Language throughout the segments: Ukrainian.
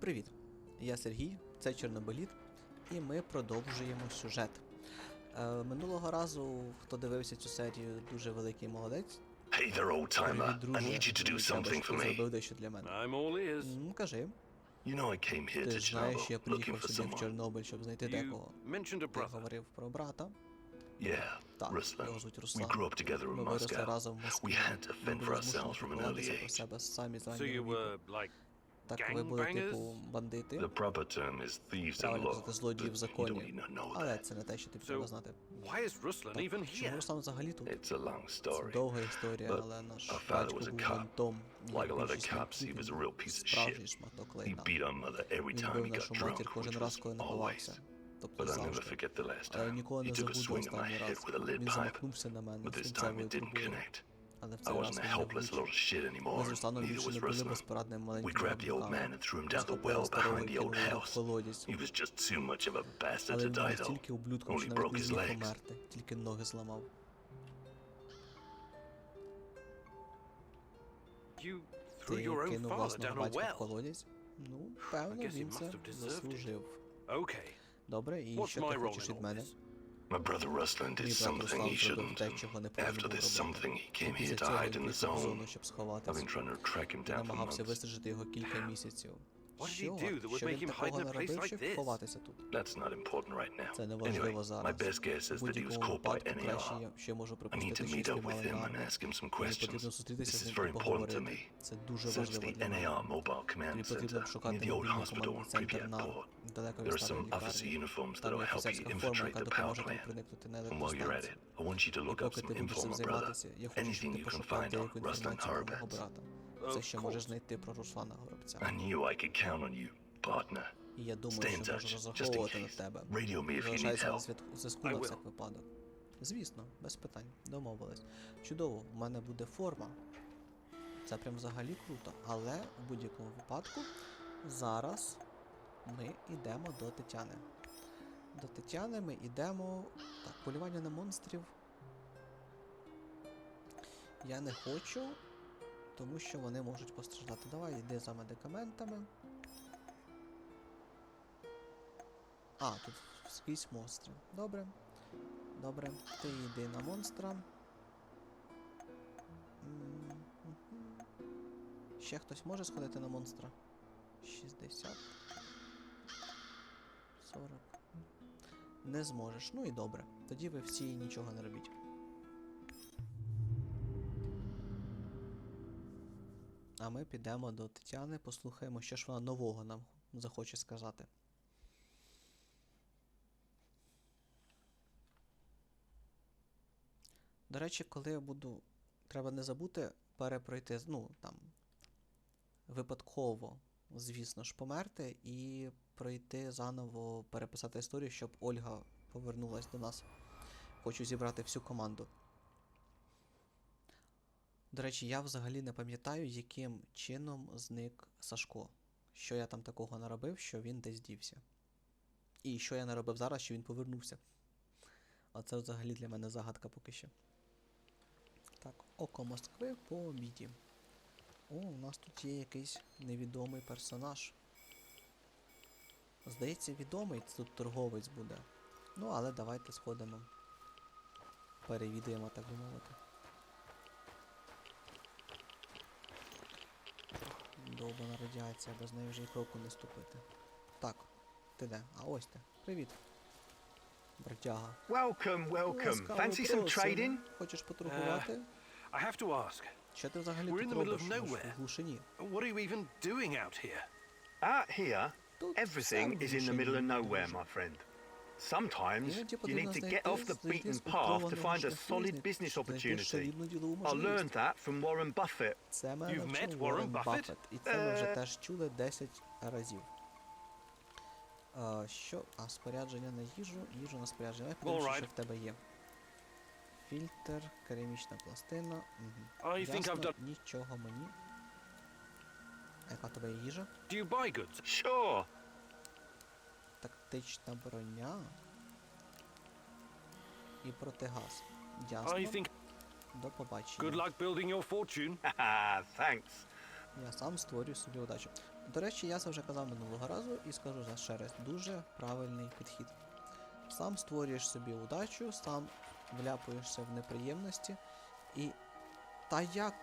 Привіт! Я Сергій, це Чорнобиліт, і ми продовжуємо сюжет. Минулого разу, хто дивився цю серію, дуже великий молодець. Hey there, old-timer. I need you to do something for me. Зробив дещо для мене. I'm all ears. Кажи. You know I came here Ти to ж знаєш, я Chernobyl looking приїхав for сюди в someone. Чорнобиль, щоб знайти You декого. mentioned a Ти brother. говорив про брата. Yeah, Так, його Ruslan. звуть We Руслан. grew up together in Ми виросли Moscow. разом в Москві. We had to Ми fend for були ourselves змушені from an піклуватися early про age. себе самі з So раннього you віку. were like Так, ви були типу gangbangers? бандити. The proper term is thieves in Правильно law, казати злодії в but you законі. don't need to know Але that. це не те, що тобі So треба знати. why is Ruslan Так, even чому here? Руслан взагалі тут? It's a long Це story. довга історія, But але наш our father батько was a був cop. ментом. Like a lot of cops, he was a real piece of Справжній shit. шматок He лайна. beat our mother every Він time бив he нашу got матір drunk, кожен which раз, was коли always. напивався. Тобто But I'll never завжди. forget the last Але time. ніколи He не took a забуду swing at my останній head раз. with a lead Він pipe, замахнувся на мене but this time it свинцевою didn't трубою. connect. Але в I цей раз wasn't a він не helpless влучив. little shit Ми anymore. з Русланом Neither більше was не були Ruslan. безпорадними We маленькими grabbed the old бабками. man and threw him down the Схопили well старого behind і the old кинули його в house. колодязь. He was just too much of a bastard Але to він був die though. настільки ублюдком, Only що навіть broke не his зміг legs. померти, тільки ноги зламав. You Ти threw your own кинув father власного down a батька в well. колодязь? Ну, I певно, guess he він must це have deserved it. заслужив. Okay. Добре, і What's що my ти role хочеш in від all мене? this? My brother Ruslan did Мій брат something Руслан he зробив shouldn't. те, чого не After повинен був this робити. something, he came Після here to цього hide він in the приїхав в зону, zone. щоб I've сховатися. been trying to track him Я down for намагався months. вистежити його кілька місяців. What did he Що? do that would Що make він him hide такого in a не place робив, like щоб this? ховатися тут? That's not important right now. Це не Anyway, важливо зараз. my best guess У is that he was будь-якому caught by випадку краще NAR. я ще можу I need припустити, to що meet up with спіймали him and армію. ask him some Мені questions. потрібно зустрітися This з is ним very і important to поговорити. me. Це дуже Search важливо the для мене. NAR mobile command Тобі потрібно center шукати near the old мобільний hospital командний in центр Pripyat на port. далеко There від are some старої officer лікарні. uniforms Там that'll є help you офіцерська форма, infiltrate яка the power допоможе нам plant. проникнути на And while you're at електростанцію. it, I want you to І look up поки some ти info будеш on цим my brother. займатися, я хочу, щоб Anything ти you can пошукав find деяку on Ruslan інформацію про мого Horvitz. брата. Of Все, що можеш course. знайти про Руслана Горобця. I knew I could count on you, partner. І я думаю, Stay in що можу touch, just in розраховувати на case. тебе. Radio me if you need Залишайся на help. зв'язку I на will. всяк випадок. Звісно, без питань. Домовились. Чудово, в мене буде форма. Це прям взагалі круто. Але в будь-якому випадку зараз ми йдемо до Тетяни. До Тетяни ми йдемо... Так, полювання на монстрів. Я не хочу, тому що вони можуть постраждати. Давай, йди за медикаментами. А, тут скрізь монстри. Добре. Добре. Ти йди на монстра. Ще хтось може сходити на монстра? 60. 40. Не зможеш. Ну і добре. Тоді ви всі нічого не робіть. А ми підемо до Тетяни, послухаємо, що ж вона нового нам захоче сказати. До речі, коли я буду... Треба не забути перепройти, ну, там, випадково, звісно ж, померти і пройти заново, переписати історію, щоб Ольга повернулась до нас. Хочу зібрати всю команду. До речі, я взагалі не пам'ятаю, яким чином зник Сашко. Що я там такого наробив, що він десь дівся. І що я наробив зараз, що він повернувся. Оце взагалі для мене загадка поки що. Так, око Москви по обіді. О, у нас тут є якийсь невідомий персонаж. Здається, відомий тут торговець буде. Ну, але давайте сходимо. Перевідаємо, так би мовити. Довбана радіація, без неї вже й кроку не ступити. Так, ти де? А ось ти. Привіт. Братяга. Welcome, welcome. Fancy some trading? Хочеш поторгувати? I have to ask. Що ти взагалі We're тут in the middle робиш? of Ми ж nowhere. в глушині. What are you even doing out here? Out here, Тут everything все is in the middle of глушині, nowhere, друже. my friend. Sometimes Іноді you потрібно need to знайти get off the beaten щось path to find a фільтрованого solid шляху, business знайти opportunity. солідну ділову I можливість. learned that from Warren Buffett. Це мене You've навчив met Уоррен Warren Buffett? Баффет. І це ми вже теж чули 10 разів. Що? А, спорядження на їжу. Їжу на спорядження. Я подивлюся, Alright. що в тебе є. Фільтр, керамічна пластина. Угу. I think I've Ясно, done... нічого мені. А яка в тебе є їжа? Do you buy goods? Sure. Тактична броня. І протигаз. Ясно. I think... До побачення. Good luck building your fortune. Haha, thanks. Я сам створюю собі удачу. До речі, я це вже казав минулого разу і скажу ще раз. Дуже правильний підхід. Сам створюєш собі удачу, сам вляпуєшся в неприємності і... Та як?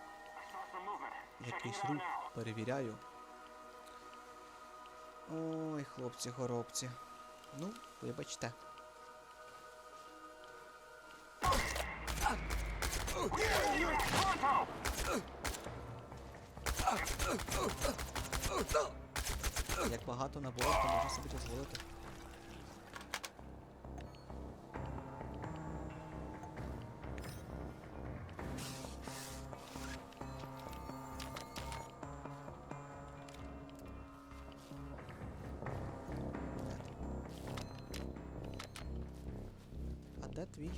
Якийсь рух перевіряю. Ой, хлопці-горобці. Ну, вибачте. Як багато наборів, то можна собі дозволити. А де твій?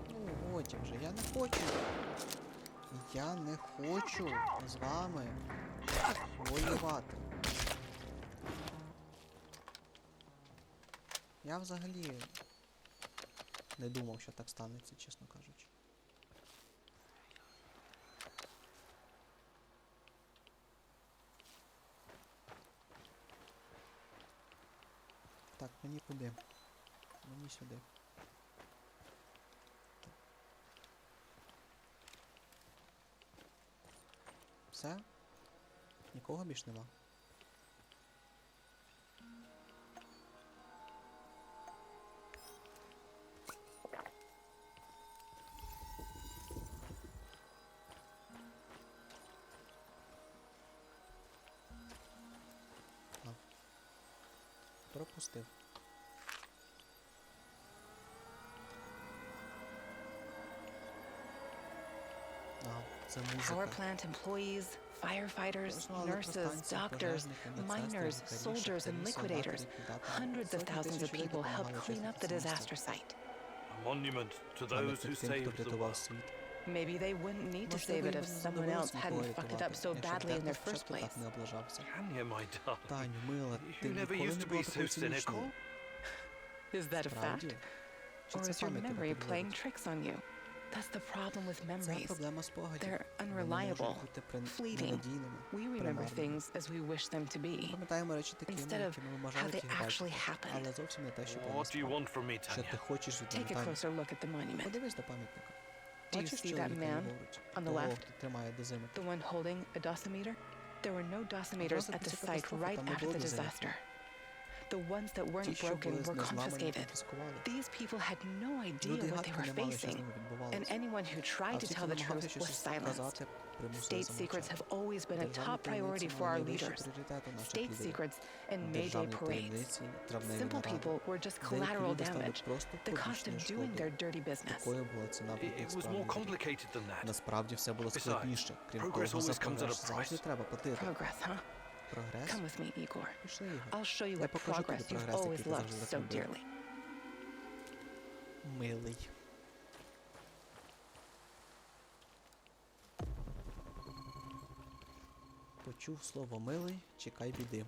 Ну, годі вже, я не хочу. Я не хочу з вами воювати. Я взагалі не думав, що так станеться, чесно кажучи. Так, мені куди? Мені сюди. Все? Нікого більш нема? Пропустив. Це музика. Power plant employees, firefighters, Персонал nurses, електростанцій, doctors, пожежники, медсестри, miners, лікарі, soldiers, and шахтарі, солдати, liquidators. ліквідатори. Hundreds of Сотні thousands of тисяч людей people helped допомагали clean up the учасникам disaster site. A monument to those who Пам'ятник тим, saved хто the врятував world. світ. Maybe they wouldn't need to Можливо, save it їм if не someone else знадобилось нікого hadn't fucked it up рятувати, so якщо badly in дехто their first спочатку place. так не облажався. Tanya, my darling, Таню, мила, ти you never ніколи used не to була be so такою цинічною. cynical? Is that a fact? Справді? Чи Or це is your пам'ять тебе memory playing підводить? tricks on you? That's the problem with Це memories. проблема спогадів. They're Вони unreliable, можуть бути fleeting. ненадійними, We remember примарними. things as we wish them to Ми be, пам'ятаємо речі такими, instead of якими ми how бажали they їх actually бачити, happened. але зовсім не те, що було what do you насправді. want from me, Що ти Tanya? хочеш від мене, Take a Таню? closer look at the monument. Подивись до пам'ятника. Do you Бачиш see that чоловіка man ліворуч? on the Того, left? хто тримає дозиметр. The one holding a dosimeter? There were no dosimeters Одразу at the після site катастрофи right там не after було the дозиметрів. disaster. The ones that Ті, weren't що broken були were незламані, confiscated. конфіскували. These people had no idea Люди what they гадки were не мали, що з facing, ними and відбувалося. anyone who А tried to всі, tell хто the намагався truth was щось silenced. сказати, примусили State secrets замовчати. have always been a Державні top priority таємниці for our мали найвищий leaders. пріоритет у наших State лідерів. secrets and May Day Державні parades. таємниці, травневі Simple наради. people were just Деякі collateral люди стали damage, просто the cost побічною of doing their шкодою. dirty business. Такою була ціна It брудних was more справ. complicated than that. Насправді все було Besides, складніше. Крім progress того, за always comes at a прогрес завжди price. треба платити. Progress, huh? Прогрес? Come with me, Igor. Пішли, Ігор. I'll show you Я what покажу тобі progress you've прогрес, always який ти loved завжди so так любив. dearly. Милий. Почув слово милий, чекай біди.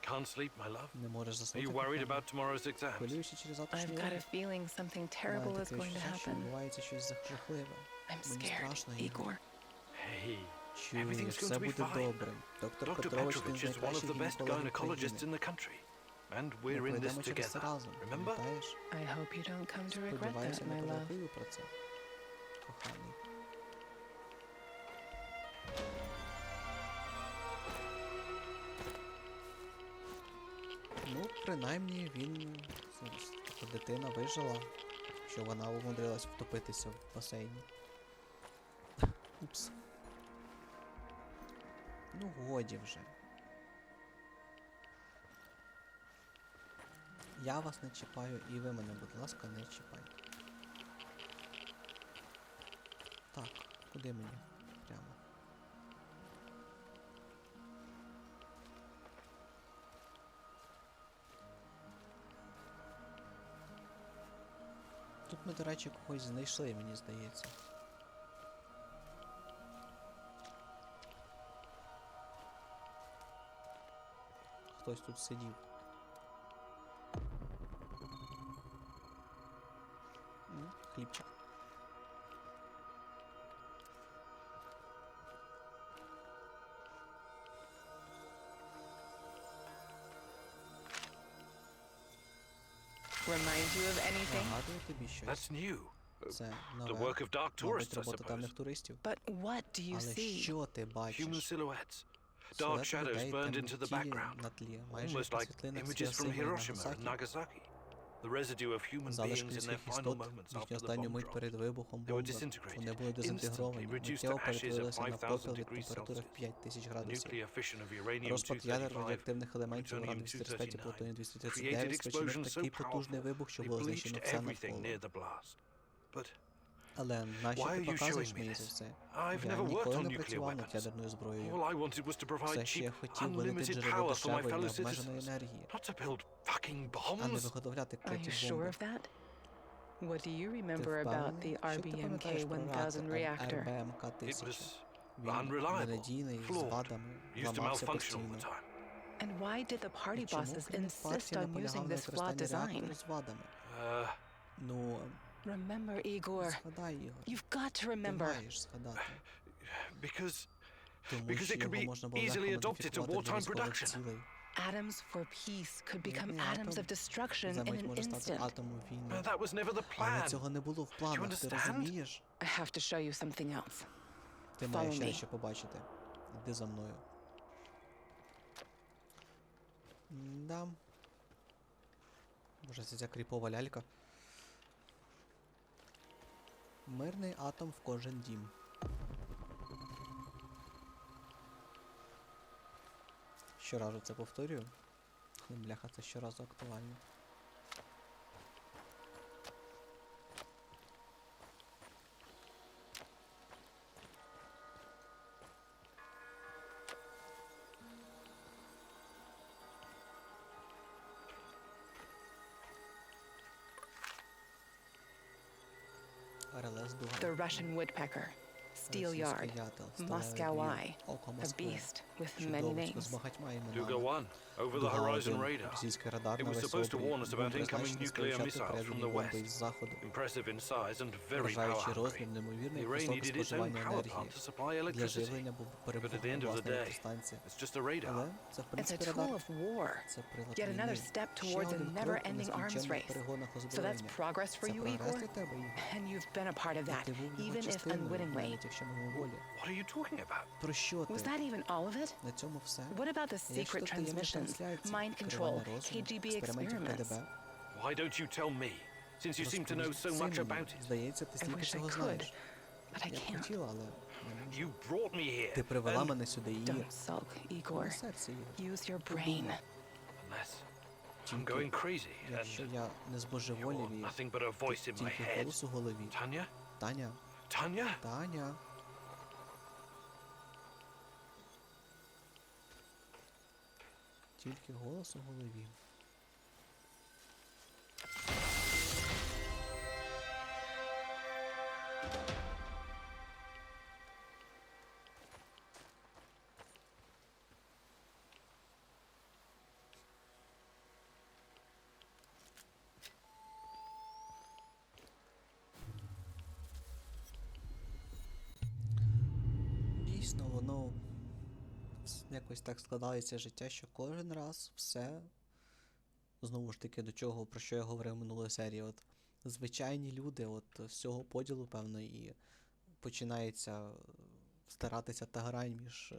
Can't sleep, my love. Не можеш Are заснути. you worried кохана? about tomorrow's exams? Хвилюєшся через завтрашній I've got a урок? feeling something Маю terrible is таке going to відчуття, що happen. відбувається щось жахливе. I'm Мені scared, страшно, Ігор. Igor. Hey, Чуєш, Everything's going все to be буде fine. добре. Доктор Dr. Петрович один Petrovich з is one of найкращих the best гінекологів gynecologists країни. in the country. And Ми we're in this пройдемо через це together. разом, Remember? пам'ятаєш? I hope you don't come to regret Сподіваюся, that, не my love. пожалкую про це, коханий. Ну, принаймні він, дитина вижила, що вона умудрилась втопитися в басейні. Упс. Ну, годі вже. Я вас не чіпаю, і ви мене, будь ласка, не чіпайте. Так, куди мені? Прямо. Тут ми, до речі, когось знайшли, мені здається. хтось тут сидів. Хлібчик. Remind you of anything? Нагадує тобі щось. That's new. Це The нове. work of dark Мабуть, tourists, I робота suppose. темних туристів. But what do you Але see? що ти Human бачиш? silhouettes. Dark Силуети shadows людей, burned темні into the тіні background. на тлі, майже Almost як like світлина images from Хіросіми і Hiroshima and Нагасакі. Nagasaki. The residue of human Залишки beings in their людських final істот, moments їхню after the останню bomb мить dropped. перед вибухом They were бомби, disintegrated, вони були instantly дезінтегровані, reduced миттєво to ashes at перетворилися на 5000 попел від degrees температури в Celsius. 5000 The градусів. nuclear fission of uranium Розпад ядер 235 радіоактивних елементів plutonium урану-235 і 239 плутонію created 239 спричинив explosions so такий потужний powerful вибух, що they було знищено bleached все everything навколо. near the blast. But Але нащо why ти are you показуєш showing me мені this? це все? I've Я never worked ніколи on не nuclear працював над weapons. ядерною зброєю. All I wanted was to provide Все, що я cheap, хотів, вилити unlimited джерело power for my дешевої, fellow необмеженої citizens. енергії, Not to build fucking а не bombs. виготовляти Are you кляті sure бомби. of that? What do you Ти remember about the впевнений? Що ти пам'ятаєш про RBMK-1000 reactor? It РБМК-1000? was Він unreliable, ненадійний, з flawed, вадами, used to ламався malfunction all постійно. the time. And why did the І party чому bosses керівник insist партії on наполягав using на this flawed використанні design? реактору з вадами? Uh, Ну, Remember, Igor. згадай, Ігор. You've got to Ти remember. маєш згадати. because Тому Because що it could його be можна було easily легко adopted to модифікувати для wartime військових production. цілей. Atoms for peace could become Мирний atoms атом of destruction за in мить an може стати instant. атомом війни. that was never the Але plan. цього не було в планах, ти understand? розумієш? I have to show you something else. Ти маєш Follow ще me. дещо побачити. Іди за мною. Да. Може, це ця кріпова лялька. Мирний атом в кожен дім. Щоразу це повторюю. Бляха, це щоразу актуально. РЛС Дуга. The Russian woodpecker, steel yard, Moscow eye, a beast with many names. З багатьма Duga іменами. 1, over the horizon radar. Російський радар It на was весь supposed to warn us about був incoming призначений nuclear сполучати missiles from передані the бомби west. із заходу, Impressive in size and very вражаючи power розмір, hungry. неймовірне The і array високе needed its own споживання power енергії. plant to supply Для electricity. живлення був But at the перебувна end of the власна day, електростанція. it's just a radar. Але це в It's a принципі tool радар. of war. Це прилад Yet another війни. step Ще towards a один крок у never-ending arms нескінченних race. перегонах So that's озброєння. progress for Це you, прогрес Igor? для тебе, Ігор. And you've been a part of І that, ти був його even if частиною, unwittingly. навіть якщо мимоволі. What are you talking about? Про що ти? Was that even all of it? На цьому все? What about the Є ще secret таємні transmissions, трансляції, mind керування control, розуму, KGB експериментів experiments? КДБ. Why don't you tell me, since you seem to know so Розповість much сину. about it? Здається, ти I стільки wish I всього could, знаєш. but I Я б can't. хотіла, але не можу. You brought me here. Ти привела and- мене сюди і Don't sulk, Igor. на серці, Ігор. Use your brain. Unless I'm Тільки, going crazy якщо and я не збожеволів you're і nothing but a voice in my тільки head. голос у голові. Tanya? Таня, Tanya? Таня. Тільки голос у голові. Дійсно, воно якось так складається життя, що кожен раз все, знову ж таки, до чого, про що я говорив в минулої серії, от звичайні люди, от з цього поділу, певно, і починається старатися та грань між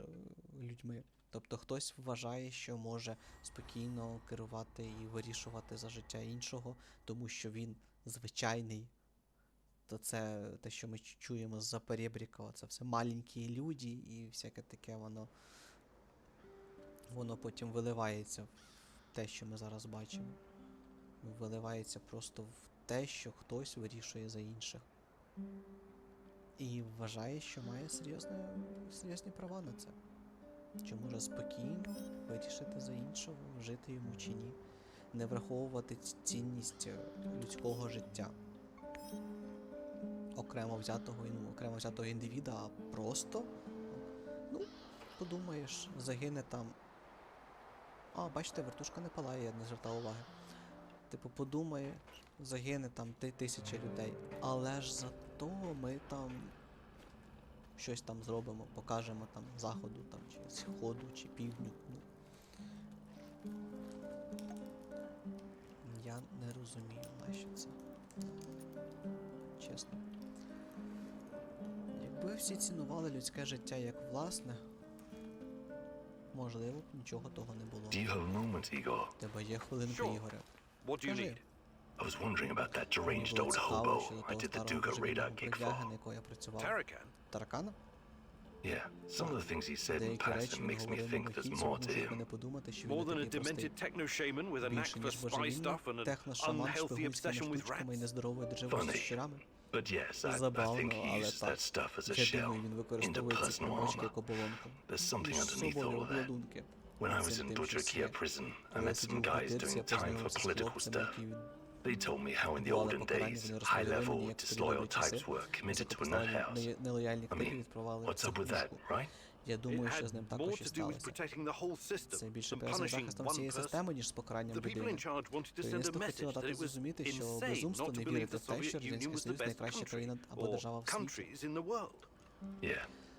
людьми. Тобто хтось вважає, що може спокійно керувати і вирішувати за життя іншого, тому що він звичайний. То це те, що ми чуємо з-за перебріка, це все маленькі люди і всяке таке, воно потім виливається в те, що ми зараз бачимо. Виливається просто в те, що хтось вирішує за інших. І вважає, що має серйозні права на це. Що може спокійно вирішити за іншого, жити йому чи ні. Не враховувати цінність людського життя. Окремо взятого індивіда, а просто, подумаєш, загине там, А, бачите, вертушка не палає, я не звертав уваги. Типу, подумає, загине там 1000 людей. Але ж зато ми там щось там зробимо, покажемо там заходу, там, чи сходу, чи півдню. Ну. Я не розумію, нащо це. Чесно. Якби всі цінували людське життя як власне, можливо б нічого того не було. Do you have a moment, Igor? Тебе є хвилинка, Sure. Ігоре. What do you Кажи. need? I was wondering about that deranged Було old цікаво hobo щодо I того did the старого Duga radar божевільного gig бродяги, for. на якого я працював. Tarracan? Таракана? Yeah, some of the things he said in Деякі passing речі він makes me говорив think there's мимохідь, more to змушують him. мене подумати, що він More не than a такий простий. demented techno-shaman with a knack Більше, for ніж spy божевільний stuff and an техношаман з unhealthy шпигунськими obsession with штучками і rats. нездоровою державою з Funny. щурами. But yes, I think Забавно, he але used так. that stuff as a Я shell думаю, він into використовує ці personal примочки armor. як оболонку. There's something Між underneath собою all of that. обладунки. When I Цим was in тим, що Dolучайтесь є. prison, I Коли met я some сидів в guys Будці, doing я time for познайомився з political хлопцями, stuff. які They told me how in the відбували olden покарання, days, вони розповіли мені, high-level, як тоді disloyal добрі часи types were committed to a nut високопоставлені house. нелояльні I типи mean, відправали в what's up with that, психушку. right? Я It думаю, що had з ним more також і to do with сталося. protecting the whole system Це більше than пов'язано з punishing захистом one всієї person. системи, ніж з покаранням The people людини. in charge wanted to send a Керівництво хотіло message that дати it was зрозуміти, що insane безумство not не to believe вірити the в те, що Soviet Union Радянський was the Союз best найкраща country країна або or держава в світі. countries in the world. Yeah,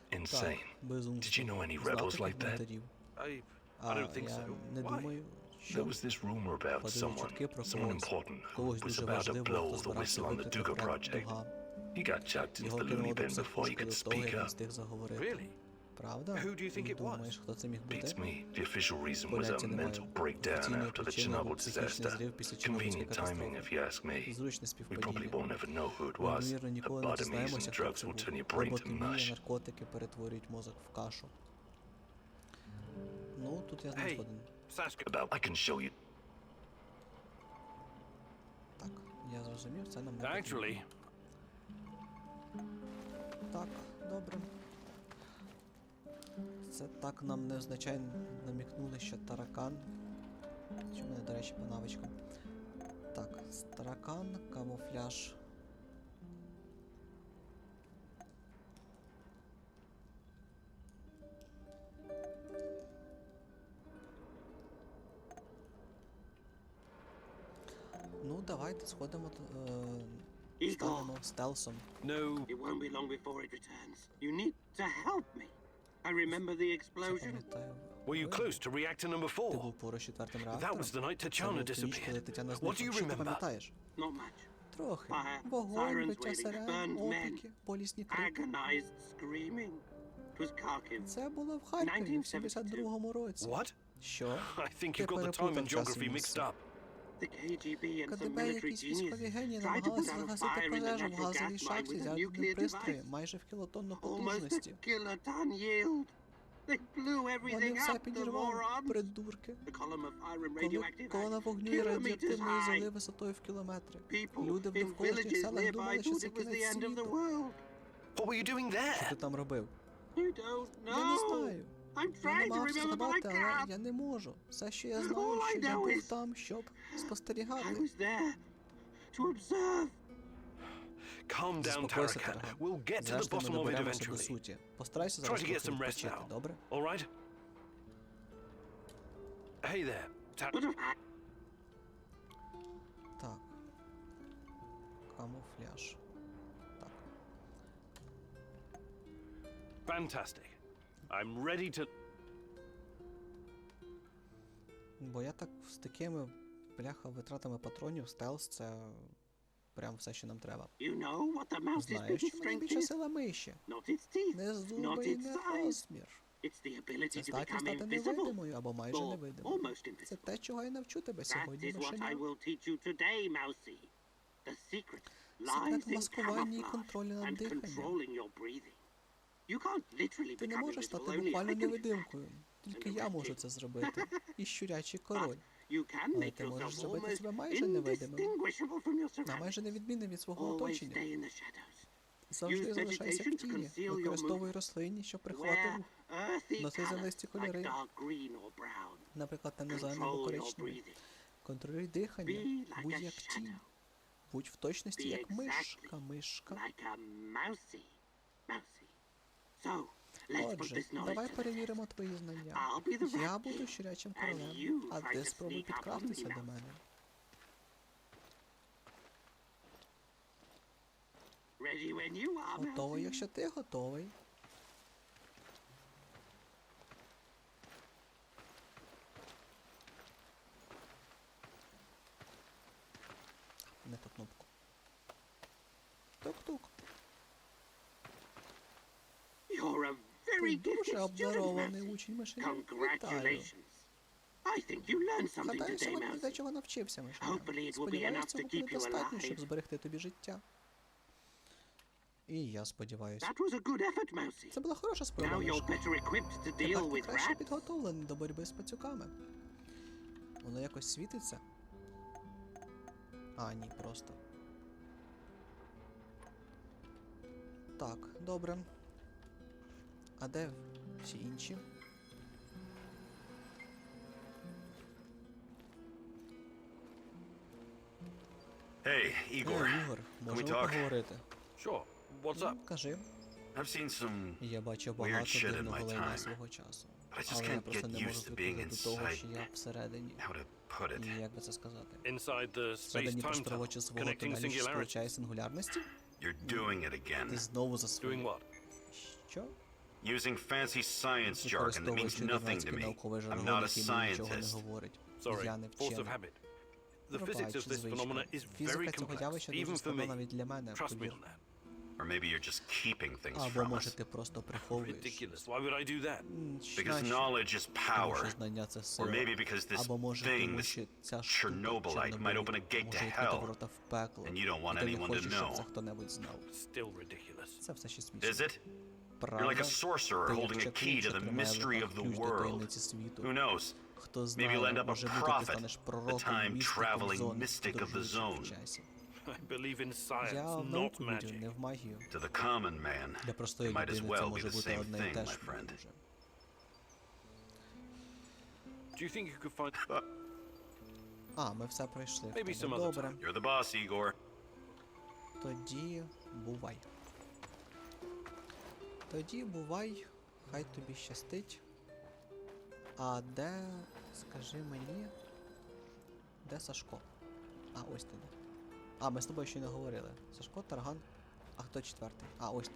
Так, insane. безумство. Did you know any Знав rebels таких like that? бунтарів? I А don't think я so. не Why? думаю, There що was this rumor about ходили someone чутки про important who когось was дуже about to важливого, blow хто the збирався whistle on the викрити Duga проект project. Дуга. He got chucked into Його the loony кинуло до bin before he психушки could до того, speak як він up. встиг заговорити. really. Правда? Who do you think it was? Думаєш, хто це міг бути? Beats me. The official reason was a Поняття не маю. mental breakdown Офіційної after the причини Chernobyl був психічний disaster. зрив після Чорнобильської Convenient timing, if катастрофи. you ask me. Зручне We співпадіння. probably won't ever know who it Ми, was. ймовірно, ніколи не Lobotomies дізнаємося, and хто drugs це will був. turn your brain to Лоботомія, mush. наркотики перетворюють мозок в кашу. Ну, тут я з ним Hey. згоден. Sashka, About I can show you. Так, я зрозумів, це нам не потрібно. actually, Так, добре. Це так нам невзначай намікнули, що таракан. Що в мене, до речі, по навичкам. Так, таракан, камуфляж. Ну, давайте сходимо, станемо стелсом. no. It won't be long before it returns. You need to help me. I remember the Це explosion. пам'ятаю. Were you close to reactor number Ти 4? був поруч з четвертим That реактором? was the night Це Tatiana був ту ніч, коли disappeared. Тетяна What do you зникла. Що ти remember? пам'ятаєш? Not much. Трохи. Fire, Вогонь, sirens биття wailing, сирен, burned men. опіки, болісні крики. Agonized screaming. It was Kharkiv. Це було в Харкові в 72-му році. What? Що? I think Ти you've got the time переплутав and час і geography місце. mixed up. The KGB and some КДБ, military якісь військові geniuses генії tried to put намагалися out a загасити fire in the пожежу в natural газовій gas line шахті with з a ядерним nuclear пристроєм device. майже в кілотонну Almost a потужності. kiloton yield. They blew Вони everything все up, the підірвали, morons. придурки. The column of fire and Коли radioactive колона ash, вогню і kilometers радіоактивної золи high. висотою в кілометри. People Люди в in довколишніх villages селах nearby думали, що thought це it was the кінець end of the світу. world. What were you doing Що ти there? там робив? You don't Я не know. знаю. I'm Я trying to намагався remember, but I згадати, але can't. я не можу. Все, що я All знаю, I що я know був is там, щоб I спостерігати. was there to observe. Calm down, Заспокойся, Tarracan. Тарган. We'll get to the Зрештою, ми bottom of it доберемося до eventually. суті. Постарайся Try зараз to get трохи some rest відпочити, now. добре? All right? Hey there. What have I... Так. Камуфляж. Так. Fantastic. I'm ready to... Бо я так з такими, бляха, витратами патронів, стелс, це прям все, що нам треба. You know what the mouse's Знаєш, biggest що strength найбільша is? сила миші? Not its teeth, Не not зуби і its не size. розмір. It's the ability Це to здатність become стати invisible. невидимою або майже Or невидимою. almost Це invisible. те, чого я навчу тебе That сьогодні, is what I мишеня. will teach you today, Mousy. The secret Секрет lies in маскування і camouflage контролю над and диханням. controlling your breathing. You can't literally Ти не become можеш invisible, стати only I буквально can do that. невидимкою. Тільки я можу це зробити. І щурячий король. You can Але make ти можеш yourself зробити almost себе майже невидимим. indistinguishable from your А surroundings. майже невідмінним від свого Always оточення. stay in the shadows. Завжди Use залишайся в vegetation to тіні. conceal your Використовуй рослинні, щоб приховати Wear рух. earthy Носи зелесті colors кольори. like dark green or brown. Наприклад, темно-зелений або Control your коричневий. breathing. Контролюй дихання. Be like Будь a як тінь. shadow. Будь в точності Be як exactly мишка. Like a mousy. Mousy. So, let's Отже, this knowledge давай to the перевіримо test. твої знання. I'll be the Я rat буду king, щурячим and королем, you а try ти to спробуй sneak out from підкрафтися me до mouth. мене. Ready when you are, Готовий, Mousy. якщо ти готовий. Не ту кнопку. Тук-тук. You're a Ти very дуже gifted student, обдарований Mousy. учень мишеня. Вітаю. Congratulations. I think you learned something Гадаю, today, сьогодні Mousy. дечого навчився, мишеня. Hopefully it will be Сподіваюся, enough цього to буде keep you достатньо, щоб alive. зберегти тобі життя. І я сподіваюся. That was a good effort, Mousy. Це була хороша спроба, Now you're мишко. better equipped to Тепер deal ти with краще rats. підготовлений до боротьби з пацюками. Воно якось світиться? А, ні, просто. Так, добре. А де всі інші? Hey, Igor. Ігор, we можемо talk? поговорити? Sure. What's up? Кажи. I've seen some Я бачив weird багато shit in дивного my лайна time. свого часу. But I just Але я can't просто get не можу used to being звикнути до того, inside. що я всередині. How to put it? І як би це сказати? Inside the Всередині space-time tunnel, просторочасового connecting тунелю, що singularities. сполучає сингулярності? You're doing it Ти again. знову за Doing своє. what? Що? Using fancy science jargon that means Використовуючи nothing to дурацький me. науковий I'm жаргон, not a який мені нічого не scientist. говорить. Sorry, Я не force of вчений. habit. The physics of Пробач, this phenomena звичка. is very Фізика цього complex, явища even дуже for складна me. навіть для мене, Trust me повір. on that. Or maybe you're just keeping things Або from може us. ти просто приховуєш. Ridiculous. Why would I do that? Because Знаєш, knowledge is тому що power. знання це Or сила. maybe because this Або може thing, тому, this що ця штука, Chernobylite might open a gate може to відкрити hell. ворота в пекло. And you don't want І ти не anyone to хочеш, щоб know. це хто-небудь знав. Still ridiculous. Це все ще смішно. Is it? Правда? You're like a sorcerer Ти як holding a чаклун, key to що the тримає в mystery руках of the ключ до world. таємниці світу. Who knows? Хто Maybe знає, you'll end up a може бути, ти prophet, станеш the пророком, time містиком traveling зони, mystic of the подорожуючим в zone. часі. I believe in science, Я в not науку вірю, magic. не в магію. To the common man, Для простої it might as людини це well be може the бути same одне і thing, те my ж. friend. Дуже. Do you think you could find... А, ми все пройшли. Maybe в тому. some other Добре. You're the boss, Igor. Тоді бувай. Тоді бувай, хай тобі щастить. А де, скажи мені, де Сашко? А, ось ти де. А, ми з тобою ще не говорили. Сашко, Тарган. А хто четвертий? А, ось ти.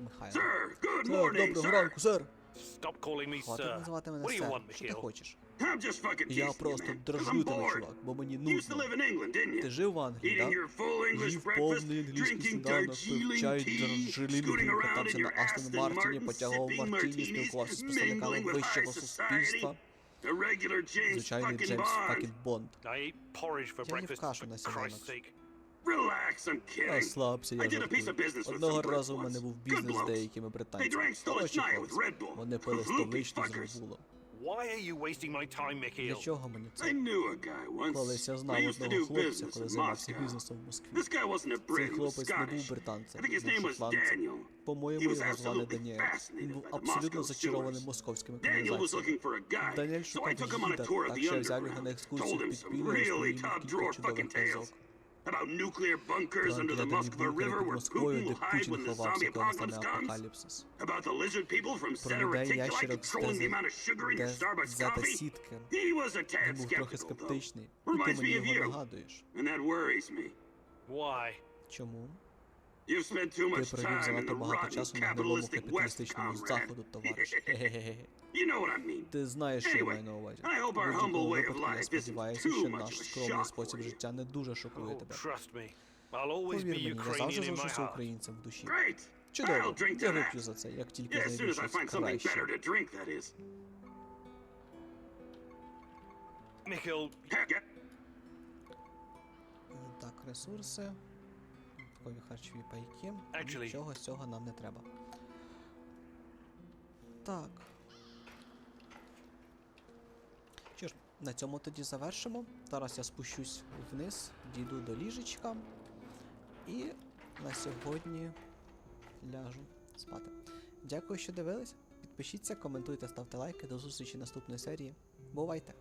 Михайло. Sir, good Сер, morning, доброго sir. ранку, сер! Stop calling me Хватить sir. називати мене What do you сер. want, Що ти Mikhail? хочеш? I'm just fucking Я teasing you, просто man. 'Cause дрожу I'm тебе, bored. чувак, бо мені You used to нудно. live in England, didn't Ти you? жив в Англії, Eating так? your full English Їв breakfast, повний англійський drinking сніданок, Darjeeling пив чай, tea, Дарджелінг, scooting around in катався your на Астон Aston Мартіні, Martin, потягував sipping мартіні, martinis, спілкувався з представниками mingling with вищого high суспільства. society. A regular James Звичайний fucking Джеймс Bond. Факін Бонд. I ate porridge for Я їв breakfast, кашу for на Christ's сніданок. sake. Relax, I'm kidding. Розслабся, я I did a piece of жартую. business with Одного some разу в brutes мене once. був Good бізнес з blokes. деякими They британцями. drank Stolish Хороші Night with хлопці. Red Bull. Вони пили Loopy столичну з fuckers. Red Bull. Why are you wasting my time, Для Mikhail? чого мені I це? knew a guy once. Колись я знав I used to одного do хлопця, business коли in займався Moscow. бізнесом в Москві. This guy wasn't a Цей Brit, he was хлопець не був Scottish. британцем, I think his був name was шотландцем. Daniel. По-моєму, He was його звали absolutely Даніель. Він fascinated був by the абсолютно Moscow зачарований sewers. московськими Daniel was каналізаціями. looking for a guide, Даніель so I шукав took him on a гіда, tour of так the що я взяв його на underground. екскурсію Told в him some підпілля, really розповів top кілька drawer чудових fucking tales казок. about nuclear bunkers Про under the ядерні Moskva бункери River під where Москвою, Putin де will hide Путін when the ховався, zombie коли настане apocalypse comes. апокаліпсис. About the lizard people from Про center людей reticulite ящерок controlling the amount of sugar in your де Starbucks взяти coffee. сітки. He was a tad Він був трохи skeptical, though. скептичний. І ти Reminds мені me of його you, нагадуєш. and that worries me. Why? Чому? You've spent too Ти much провів time in занадто the багато rotten часу на гнилому capitalistic West, капіталістичному comrade. заходу, товариш. Хе-хе-хе. You know what I mean. Ти знаєш, що я Anyway, маю на увазі. I hope У our будь-якому humble way of випадку я life isn't сподіваюся, too що much наш of a скромний shock спосіб for you. життя не дуже шокує Oh, тебе. trust me. I'll always Повір be мені, я Ukrainian завжди in my залишуся heart. українцем в душі. Great. Чудово, I'll drink я to вип'ю that. за це, як тільки Yeah, as soon знайду as I щось find something better краще. to drink, that is. Mikhail, Heck, yeah. Так, ресурси, додаткові харчові пайки. Actually- Нічого з цього нам не треба. Так. Що ж, на цьому тоді завершимо. Зараз я спущусь вниз, дійду до ліжечка. І на сьогодні ляжу спати. Дякую, що дивились. Підпишіться, коментуйте, ставте лайки. До зустрічі наступної серії. Бувайте!